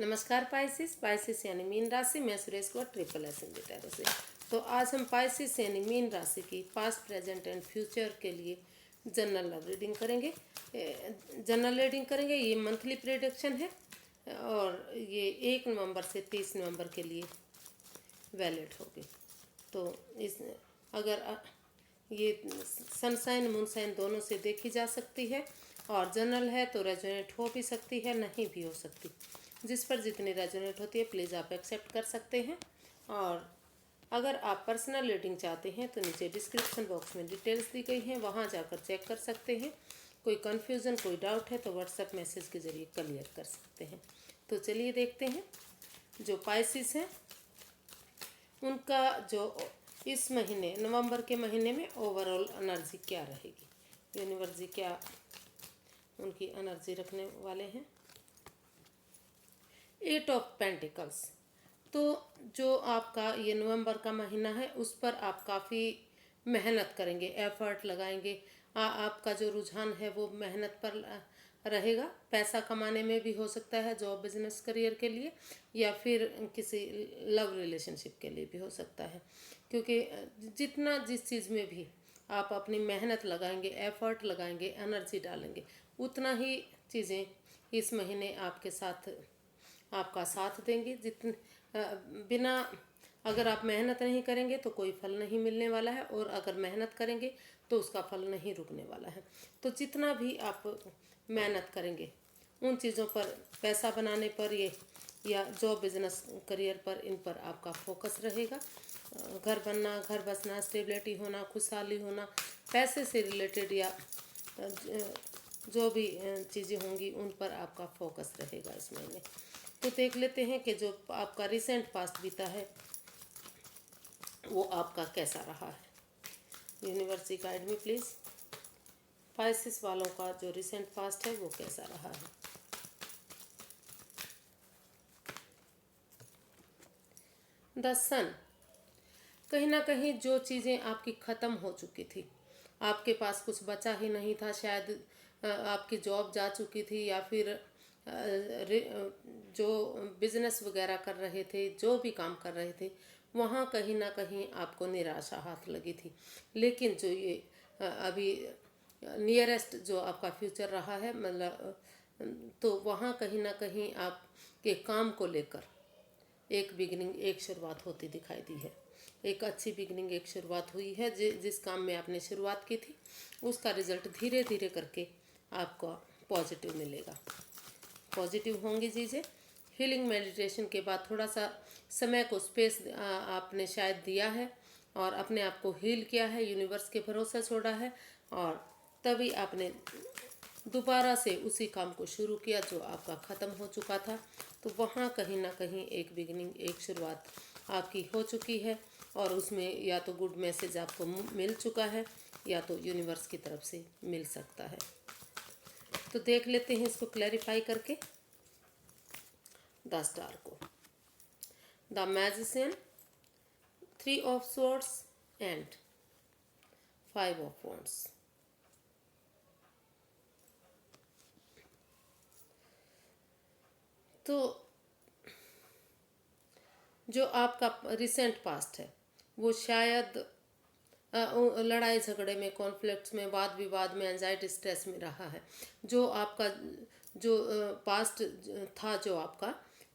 नमस्कार Pisces. Pisces यानी mean राशि। मैं सुरेश को ट्रिपल एस इन टैरो से। तो आज हम पाइसिस यानी मीन राशि की पास्ट, प्रेजेंट एंड फ्यूचर के लिए जनरल लव रीडिंग करेंगे। ये मंथली प्रेडिक्शन है और ये 1 नवंबर से 30 नवंबर के लिए वैलिड होगी। तो इस ये सनसाइन मूनसाइन दोनों से देखी जा सकती है और जनरल है तो रेजोनेट हो भी सकती है, नहीं भी हो सकती। जिस पर जितनी रेजोनेट होती है प्लीज़ आप एक्सेप्ट कर सकते हैं। और अगर आप पर्सनल रीडिंग चाहते हैं तो नीचे डिस्क्रिप्शन बॉक्स में डिटेल्स दी गई हैं, वहाँ जाकर चेक कर सकते हैं। कोई कन्फ्यूज़न, कोई डाउट है तो व्हाट्सएप मैसेज के ज़रिए क्लियर कर सकते हैं। तो चलिए देखते हैं जो पाइसिस हैं उनका जो इस महीने नवंबर के महीने में ओवरऑल एनर्जी क्या रहेगी। यूनिवर्स जी क्या उनकी एनर्जी रखने वाले हैं। 8 ऑफ पेंटिकल्स। तो जो आपका ये नवंबर का महीना है उस पर आप काफ़ी मेहनत करेंगे, एफर्ट लगाएंगे। आपका जो रुझान है वो मेहनत पर रहेगा। पैसा कमाने में भी हो सकता है, जॉब, बिजनेस, करियर के लिए, या फिर किसी लव रिलेशनशिप के लिए भी हो सकता है। क्योंकि जितना जिस चीज़ में भी आप अपनी मेहनत लगाएंगे, एफर्ट लगाएंगे, एनर्जी डालेंगे, उतना ही चीज़ें इस महीने आपका साथ देंगी। बिना अगर आप मेहनत नहीं करेंगे तो कोई फल नहीं मिलने वाला है, और अगर मेहनत करेंगे तो उसका फल नहीं रुकने वाला है। तो जितना भी आप मेहनत करेंगे उन चीज़ों पर, पैसा बनाने पर, ये या जॉब, बिजनेस, करियर पर, इन पर आपका फोकस रहेगा। घर बनना, घर बसना, स्टेबिलिटी होना, खुशहाली होना, पैसे से रिलेटेड या जो भी चीज़ें होंगी उन पर आपका फोकस रहेगा इस महीने। तो देख लेते हैं कि जो आपका रिसेंट पास्ट बीता है वो आपका कैसा रहा है। Universe guide me please. Pisces वालों का जो रिसेंट पास्ट है वो कैसा रहा है। द सन। कहीं ना कहीं जो चीज़ें आपकी ख़त्म हो चुकी थी, आपके पास कुछ बचा ही नहीं था। शायद आपकी जॉब जा चुकी थी, या फिर जो बिजनेस वगैरह कर रहे थे, जो भी काम कर रहे थे, वहाँ कहीं ना कहीं आपको निराशा हाथ लगी थी। लेकिन जो ये अभी नियरेस्ट जो आपका फ्यूचर रहा है, मतलब तो वहाँ कहीं ना कहीं आपके काम को लेकर एक बिगिनिंग, एक शुरुआत होती दिखाई दी है। एक अच्छी बिगिनिंग, एक शुरुआत हुई है। जिस काम में आपने शुरुआत की थी उसका रिजल्ट धीरे धीरे करके आपको पॉजिटिव मिलेगा। पॉजिटिव होंगी चीज़ें। हीलिंग मेडिटेशन के बाद थोड़ा सा समय को स्पेस आपने शायद दिया है और अपने आप को हील किया है, यूनिवर्स के भरोसे छोड़ा है, और तभी आपने दोबारा से उसी काम को शुरू किया जो आपका ख़त्म हो चुका था। तो वहाँ कहीं ना कहीं एक बिगिनिंग, एक शुरुआत आपकी हो चुकी है, और उसमें या तो गुड मैसेज आपको मिल चुका है या तो यूनिवर्स की तरफ से मिल सकता है। तो देख लेते हैं इसको क्लैरिफाई करके। द स्टार को, the magician, 3 of swords and 5 of wands. तो जो आपका रिसेंट पास्ट है वो शायद लड़ाई झगड़े में, कॉन्फ्लिक्ट्स में, वाद विवाद में, एंजाइटी, स्ट्रेस में रहा है। जो आपका जो पास्ट था जो आपका,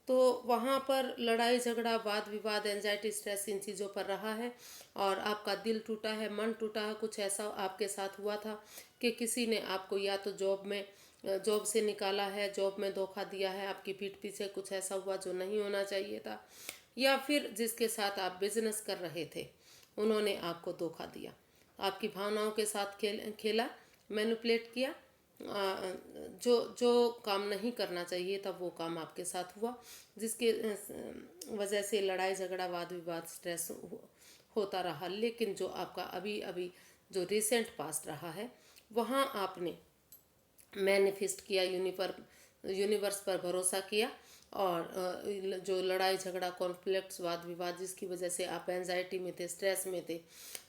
तो वहाँ पर लड़ाई झगड़ा, वाद विवाद, एंजाइटी, स्ट्रेस इन चीज़ों पर रहा है, और आपका दिल टूटा है, मन टूटा है। कुछ ऐसा आपके साथ हुआ था कि किसी ने आपको या तो जॉब से निकाला है, जॉब में धोखा दिया है, आपकी पीठ पीछे कुछ ऐसा हुआ जो नहीं होना चाहिए था, या फिर जिसके साथ आप बिजनेस कर रहे थे उन्होंने आपको धोखा दिया, आपकी भावनाओं के साथ खेला, मैनिपुलेट किया। जो काम नहीं करना चाहिए था वो काम आपके साथ हुआ, जिसके वजह से लड़ाई झगड़ा, वाद विवाद, स्ट्रेस होता रहा। लेकिन जो आपका अभी अभी जो रिसेंट पास्ट रहा है वहाँ आपने मैनिफेस्ट किया, यूनिवर्स पर भरोसा किया, और जो लड़ाई झगड़ा, कॉन्फ्लिक्ट्स, वाद विवाद जिसकी वजह से आप एंजाइटी में थे, स्ट्रेस में थे,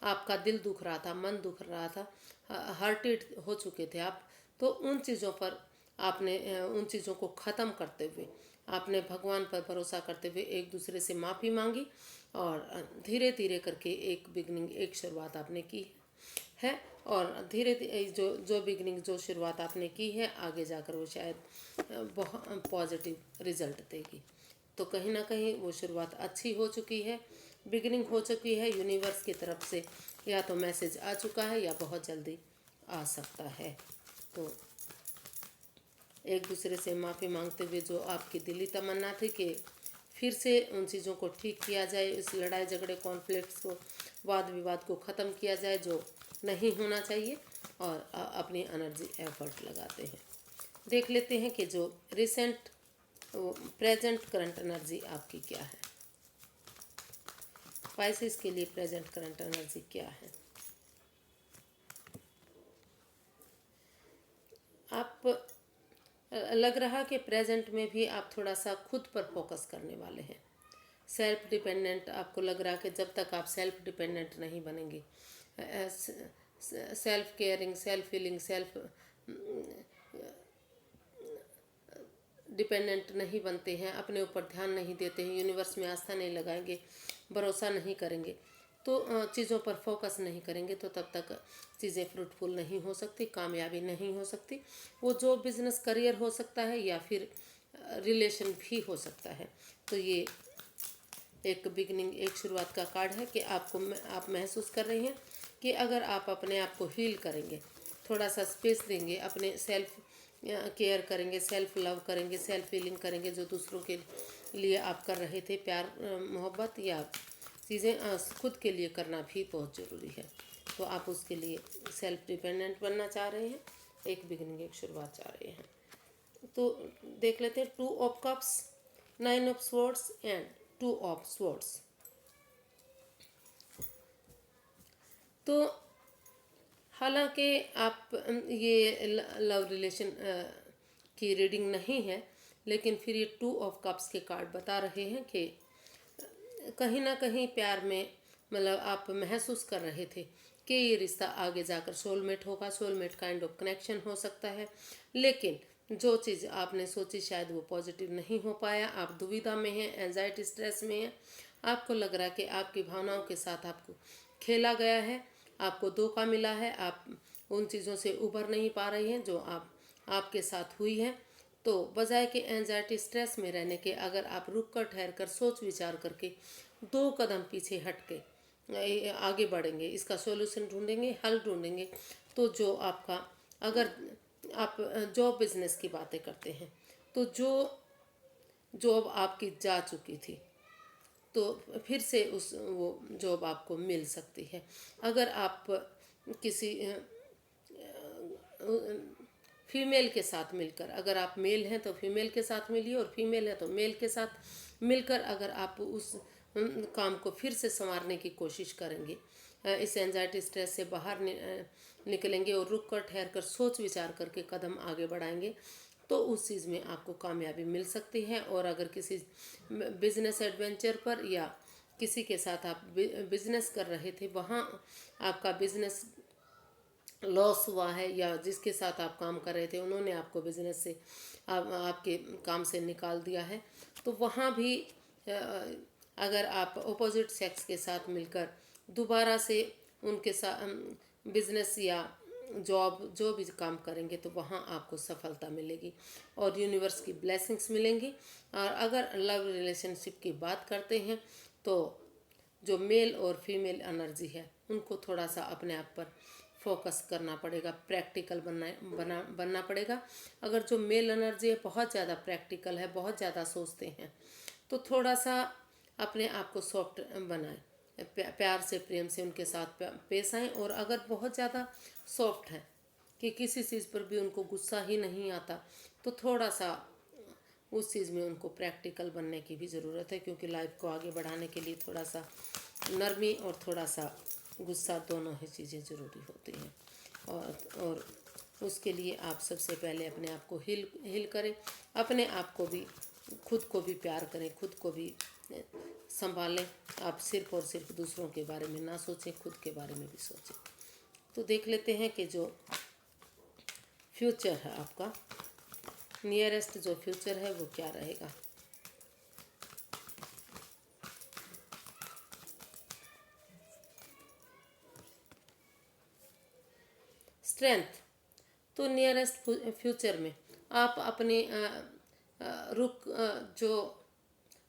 आपका दिल दुख रहा था, मन दुख रहा था, हर्टेड हो चुके थे आप, तो उन चीज़ों पर आपने उन चीज़ों को ख़त्म करते हुए आपने भगवान पर भरोसा करते हुए एक दूसरे से माफ़ी मांगी और धीरे धीरे करके एक बिगनिंग, एक शुरुआत आपने की है। और धीरे धीरे जो जो बिगनिंग, जो शुरुआत आपने की है, आगे जाकर वो शायद बहुत पॉजिटिव रिजल्ट देगी। तो कहीं ना कहीं वो शुरुआत अच्छी हो चुकी है, बिगिनिंग हो चुकी है। यूनिवर्स की तरफ से या तो मैसेज आ चुका है या बहुत जल्दी आ सकता है। तो एक दूसरे से माफ़ी मांगते हुए जो आपकी दिली तमन्ना थी कि फिर से उन चीज़ों को ठीक किया जाए, इस लड़ाई झगड़े, कॉन्फ्लिक्ट्स को, वाद विवाद को ख़त्म किया जाए जो नहीं होना चाहिए, और अपनी एनर्जी एफर्ट लगाते हैं। देख लेते हैं कि जो रिसेंट, प्रेजेंट, करंट एनर्जी आपकी क्या है। स्पाइसेस के लिए प्रेजेंट करंट एनर्जी क्या है। आप लग रहा कि प्रेजेंट में भी आप थोड़ा सा खुद पर फोकस करने वाले हैं। सेल्फ डिपेंडेंट आपको लग रहा कि जब तक आप सेल्फ डिपेंडेंट नहीं बनेंगे, self caring, self feeling, self dependent नहीं बनते हैं, अपने ऊपर ध्यान नहीं देते हैं, यूनिवर्स में आस्था नहीं लगाएंगे, भरोसा नहीं करेंगे, तो चीज़ों पर फोकस नहीं करेंगे, तो तब तक चीज़ें फ्रूटफुल नहीं हो सकती, कामयाबी नहीं हो सकती। वो जो बिजनेस, करियर हो सकता है या फिर रिलेशन भी हो सकता है। तो ये एक बिगनिंग, एक शुरुआत का कार्ड है कि आप महसूस कर रहे हैं कि अगर आप अपने आप को हील करेंगे, थोड़ा सा स्पेस देंगे, अपने सेल्फ केयर करेंगे, सेल्फ लव करेंगे, सेल्फ फीलिंग करेंगे, जो दूसरों के लिए आप कर रहे थे, प्यार, मोहब्बत या चीज़ें खुद के लिए करना भी बहुत ज़रूरी है। तो आप उसके लिए सेल्फ डिपेंडेंट बनना चाह रहे हैं, एक बिगनिंग, एक शुरुआत चाह रहे हैं। तो देख लेते हैं 2 of cups, 9 of swords and 2 of swords. तो हालांकि आप ये लव रिलेशन की रीडिंग नहीं है, लेकिन फिर ये 2 ऑफ कप्स के कार्ड बता रहे हैं कि कहीं ना कहीं प्यार में, मतलब आप महसूस कर रहे थे कि ये रिश्ता आगे जाकर सोलमेट होगा, सोलमेट काइंड ऑफ कनेक्शन हो सकता है। लेकिन जो चीज़ आपने सोची शायद वो पॉजिटिव नहीं हो पाया, आप दुविधा में हैं, एंजाइटी, स्ट्रेस में हैं। आपको लग रहा है कि आपकी भावनाओं के साथ आपको खेला गया है, आपको धोखा मिला है, आप उन चीज़ों से उभर नहीं पा रही हैं जो आपके साथ हुई है। तो बजाय के एंजाइटी, स्ट्रेस में रहने के, अगर आप रुक कर, ठहर कर, सोच विचार करके 2 कदम पीछे हट के आगे बढ़ेंगे, इसका सॉल्यूशन ढूंढेंगे, हल ढूंढेंगे, तो जो आपका, अगर आप जॉब बिजनेस की बातें करते हैं, तो जो जॉब आपकी जा चुकी थी, तो फिर से वो जॉब आपको मिल सकती है। अगर आप किसी फीमेल के साथ मिलकर, अगर आप मेल हैं तो फीमेल के साथ मिलिए, और फीमेल है तो मेल के साथ मिलकर अगर आप उस काम को फिर से संवारने की कोशिश करेंगे, इस एंजाइटी, स्ट्रेस से बाहर निकलेंगे और रुक कर, ठहर कर, सोच विचार करके कदम आगे बढ़ाएंगे, तो उस चीज़ में आपको कामयाबी मिल सकती है। और अगर किसी बिजनेस एडवेंचर पर या किसी के साथ आप बिजनेस कर रहे थे, वहाँ आपका बिजनेस लॉस हुआ है, या जिसके साथ आप काम कर रहे थे उन्होंने आपको बिजनेस से, आपके काम से निकाल दिया है, तो वहाँ भी अगर आप अपोजिट सेक्स के साथ मिलकर दोबारा से उनके साथ बिजनेस या जॉब, जो भी काम करेंगे, तो वहाँ आपको सफलता मिलेगी और यूनिवर्स की ब्लेसिंग्स मिलेंगी। और अगर लव रिलेशनशिप की बात करते हैं, तो जो मेल और फीमेल एनर्जी है, उनको थोड़ा सा अपने आप पर फोकस करना पड़ेगा, प्रैक्टिकल बनना पड़ेगा। अगर जो मेल एनर्जी है बहुत ज़्यादा प्रैक्टिकल है, बहुत ज़्यादा सोचते हैं, तो थोड़ा सा अपने आप को सॉफ्ट बनाएं, प्यार से, प्रेम से उनके साथ पेश आएँ। और अगर बहुत ज़्यादा सॉफ्ट है कि किसी चीज़ पर भी उनको गुस्सा ही नहीं आता, तो थोड़ा सा उस चीज़ में उनको प्रैक्टिकल बनने की भी ज़रूरत है, क्योंकि लाइफ को आगे बढ़ाने के लिए थोड़ा सा नरमी और थोड़ा सा गुस्सा, दोनों ही चीज़ें ज़रूरी होती हैं। और उसके लिए आप सबसे पहले अपने आप को हील करें, अपने आप को भी, खुद को भी प्यार करें, खुद को भी संभालें। आप सिर्फ और सिर्फ दूसरों के बारे में ना सोचें, खुद के बारे में भी सोचें। तो देख लेते हैं कि जो फ्यूचर है आपका, नियरेस्ट जो फ्यूचर है वो क्या रहेगा। स्ट्रेंथ, तो नियरेस्ट फ्यूचर में आप अपने रुक जो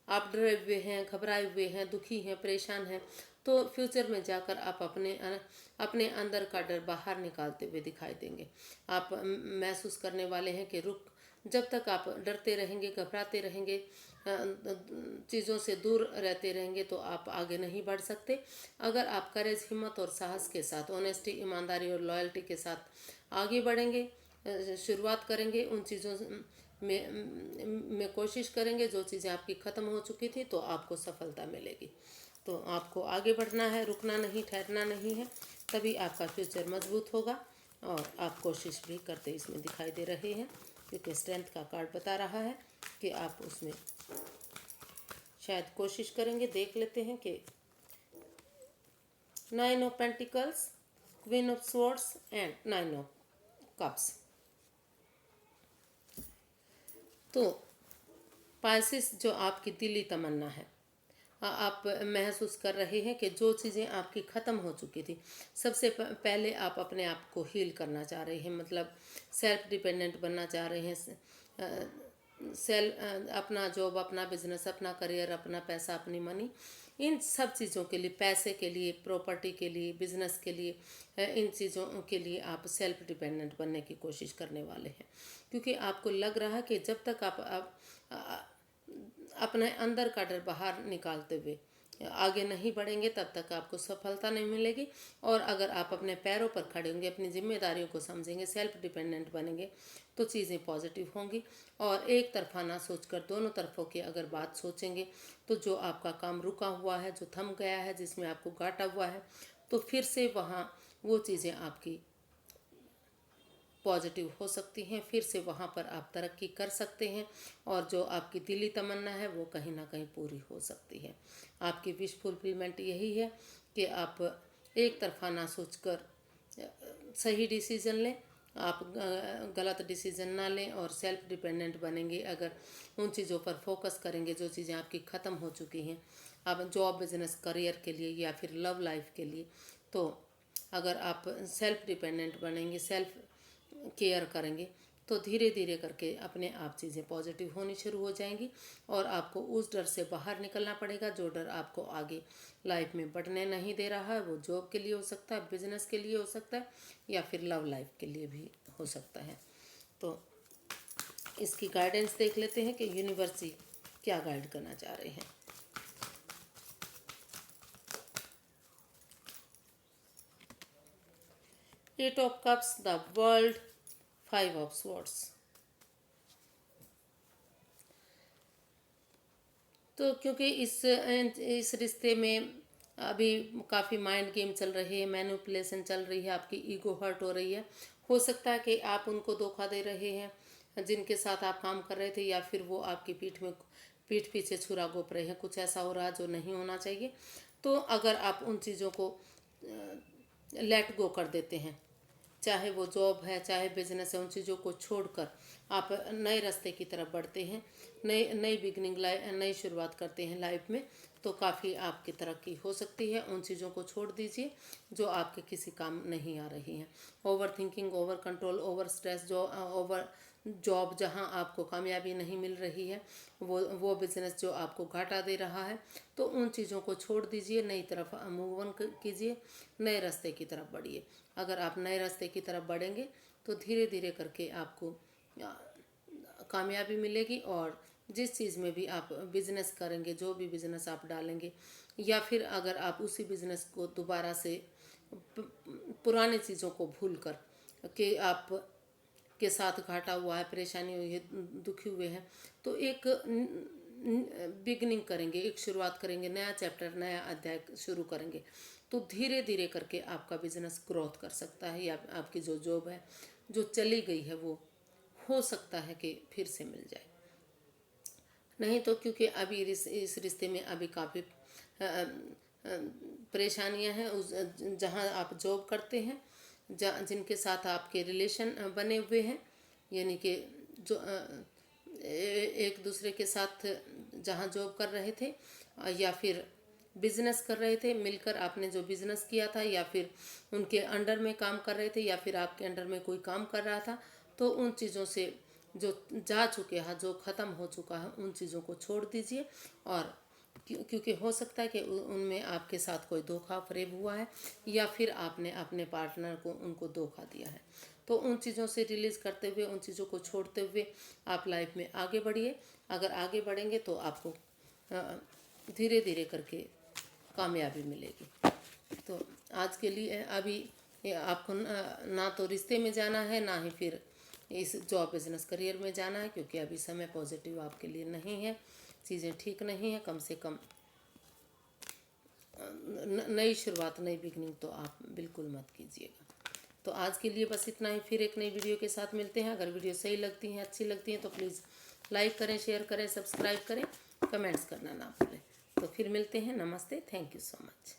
आप डरे हुए हैं, घबराए हुए हैं, दुखी हैं, परेशान हैं, तो फ्यूचर में जाकर आप अपने अंदर का डर बाहर निकालते हुए दिखाई देंगे। आप महसूस करने वाले हैं कि रुक, जब तक आप डरते रहेंगे, घबराते रहेंगे, चीज़ों से दूर रहते रहेंगे, तो आप आगे नहीं बढ़ सकते। अगर आप करेज, हिम्मत और साहस के साथ, ऑनेस्टी, ईमानदारी और लॉयल्टी के साथ आगे बढ़ेंगे, शुरुआत करेंगे, उन चीज़ों में कोशिश करेंगे जो चीज़ें आपकी ख़त्म हो चुकी थी, तो आपको सफलता मिलेगी। तो आपको आगे बढ़ना है, रुकना नहीं, ठहरना नहीं है, तभी आपका फ्यूचर मजबूत होगा। और आप कोशिश भी करते इसमें दिखाई दे रहे हैं, क्योंकि स्ट्रेंथ का कार्ड बता रहा है कि आप उसमें शायद कोशिश करेंगे। देख लेते हैं कि 9 of pentacles, queen of swords and 9 of cups. तो पाइसेस, जो आपकी दिली तमन्ना है, आप महसूस कर रहे हैं कि जो चीज़ें आपकी ख़त्म हो चुकी थी, सबसे पहले आप अपने आप को हील करना चाह रहे हैं, मतलब सेल्फ डिपेंडेंट बनना चाह रहे हैं। अपना जॉब, अपना बिजनेस, अपना करियर, अपना पैसा, अपनी मनी, इन सब चीज़ों के लिए, पैसे के लिए, प्रॉपर्टी के लिए, बिजनेस के लिए, इन चीज़ों के लिए आप सेल्फ डिपेंडेंट बनने की कोशिश करने वाले हैं। क्योंकि आपको लग रहा है कि जब तक आप अपने अंदर का डर बाहर निकालते हुए आगे नहीं बढ़ेंगे, तब तक आपको सफलता नहीं मिलेगी। और अगर आप अपने पैरों पर खड़े होंगे, अपनी जिम्मेदारियों को समझेंगे, सेल्फ डिपेंडेंट बनेंगे, तो चीज़ें पॉजिटिव होंगी। और एक तरफा ना सोचकर दोनों तरफों की अगर बात सोचेंगे, तो जो आपका काम रुका हुआ है, जो थम गया है, जिसमें आपको घाटा हुआ है, तो फिर से वहाँ वो चीज़ें आपकी पॉजिटिव हो सकती हैं, फिर से वहाँ पर आप तरक्की कर सकते हैं। और जो आपकी दिली तमन्ना है वो कहीं ना कहीं पूरी हो सकती है। आपकी विश फुलफिलमेंट यही है कि आप एक तरफा ना सोचकर सही डिसीज़न लें, आप गलत डिसीज़न ना लें, और सेल्फ डिपेंडेंट बनेंगे अगर उन चीज़ों पर फोकस करेंगे जो चीज़ें आपकी ख़त्म हो चुकी हैं, आप जॉब, बिजनेस, करियर के लिए या फिर लव लाइफ के लिए। तो अगर आप सेल्फ डिपेंडेंट बनेंगे, सेल्फ केयर करेंगे, तो धीरे धीरे करके अपने आप चीज़ें पॉजिटिव होनी शुरू हो जाएंगी। और आपको उस डर से बाहर निकलना पड़ेगा जो डर आपको आगे लाइफ में बढ़ने नहीं दे रहा है। वो जॉब के लिए हो सकता है, बिजनेस के लिए हो सकता है, या फिर लव लाइफ के लिए भी हो सकता है। तो इसकी गाइडेंस देख लेते हैं कि यूनिवर्स जी क्या गाइड करना चाह रहे हैं। Eight of cups, the world, 5 of swords. तो क्योंकि इस रिश्ते में अभी काफ़ी माइंड गेम चल रही है, मैनिपुलेशन चल रही है, आपकी ईगो हर्ट हो रही है। हो सकता है कि आप उनको धोखा दे रहे हैं जिनके साथ आप काम कर रहे थे, या फिर वो आपकी पीठ पीछे छुरा घोंप रहे हैं। कुछ ऐसा हो रहा है जो नहीं होना चाहिए। तो अगर आप उन चीज़ों को लेट गो कर देते हैं, चाहे वो जॉब है, चाहे बिजनेस है, उन चीज़ों को छोड़कर आप नए रास्ते की तरफ बढ़ते हैं, नई नई बिगनिंग, नई शुरुआत करते हैं लाइफ में, तो काफ़ी आपकी तरक्की हो सकती है। उन चीज़ों को छोड़ दीजिए जो आपके किसी काम नहीं आ रही हैं। Over thinking, over control, over stress, जो ओवर जॉब जहां आपको कामयाबी नहीं मिल रही है, वो बिजनेस जो आपको घाटा दे रहा है, तो उन चीज़ों को छोड़ दीजिए, नई तरफ मूव ऑन कीजिए, नए रास्ते की तरफ बढ़िए। अगर आप नए रास्ते की तरफ बढ़ेंगे तो धीरे धीरे करके आपको कामयाबी मिलेगी। और जिस चीज़ में भी आप बिजनेस करेंगे, जो भी बिजनेस आप डालेंगे, या फिर अगर आप उसी बिजनेस को दोबारा से पुरानी चीज़ों को भूल कर कि आप के साथ घाटा हुआ है, परेशानी हुई है, दुखी हुए हैं, तो एक बिगनिंग करेंगे, एक शुरुआत करेंगे, नया चैप्टर, नया अध्याय शुरू करेंगे, तो धीरे धीरे करके आपका बिजनेस ग्रोथ कर सकता है। या आपकी जो जॉब है जो चली गई है, वो हो सकता है कि फिर से मिल जाए। नहीं तो क्योंकि अभी इस रिश्ते में अभी काफ़ी परेशानियां हैं। उस जहाँ आप जॉब करते हैं, जिनके साथ आपके रिलेशन बने हुए हैं, यानी कि जो एक दूसरे के साथ जहाँ जॉब कर रहे थे, या फिर बिजनेस कर रहे थे, मिलकर आपने जो बिजनेस किया था, या फिर उनके अंडर में काम कर रहे थे, या फिर आपके अंडर में कोई काम कर रहा था, तो उन चीज़ों से जो जा चुके हैं, जो ख़त्म हो चुका है, उन चीज़ों को छोड़ दीजिए। और क्योंकि हो सकता है कि उनमें आपके साथ कोई धोखा फरेब हुआ है, या फिर आपने अपने पार्टनर को उनको धोखा दिया है। तो उन चीज़ों से रिलीज़ करते हुए, उन चीज़ों को छोड़ते हुए आप लाइफ में आगे बढ़िए। अगर आगे बढ़ेंगे तो आपको धीरे धीरे करके कामयाबी मिलेगी। तो आज के लिए अभी आपको ना तो रिश्ते में जाना है, ना ही फिर इस जॉब बिजनेस करियर में जाना है, क्योंकि अभी समय पॉजिटिव आपके लिए नहीं है, चीज़ें ठीक नहीं है। कम से कम नई शुरुआत, नई बिगनिंग तो आप बिल्कुल मत कीजिएगा। तो आज के लिए बस इतना ही। फिर एक नई वीडियो के साथ मिलते हैं। अगर वीडियो सही लगती हैं, अच्छी लगती हैं, तो प्लीज़ लाइक करें, शेयर करें, सब्सक्राइब करें, कमेंट्स करना ना भूलें। तो फिर मिलते हैं। नमस्ते, थैंक यू सो मच।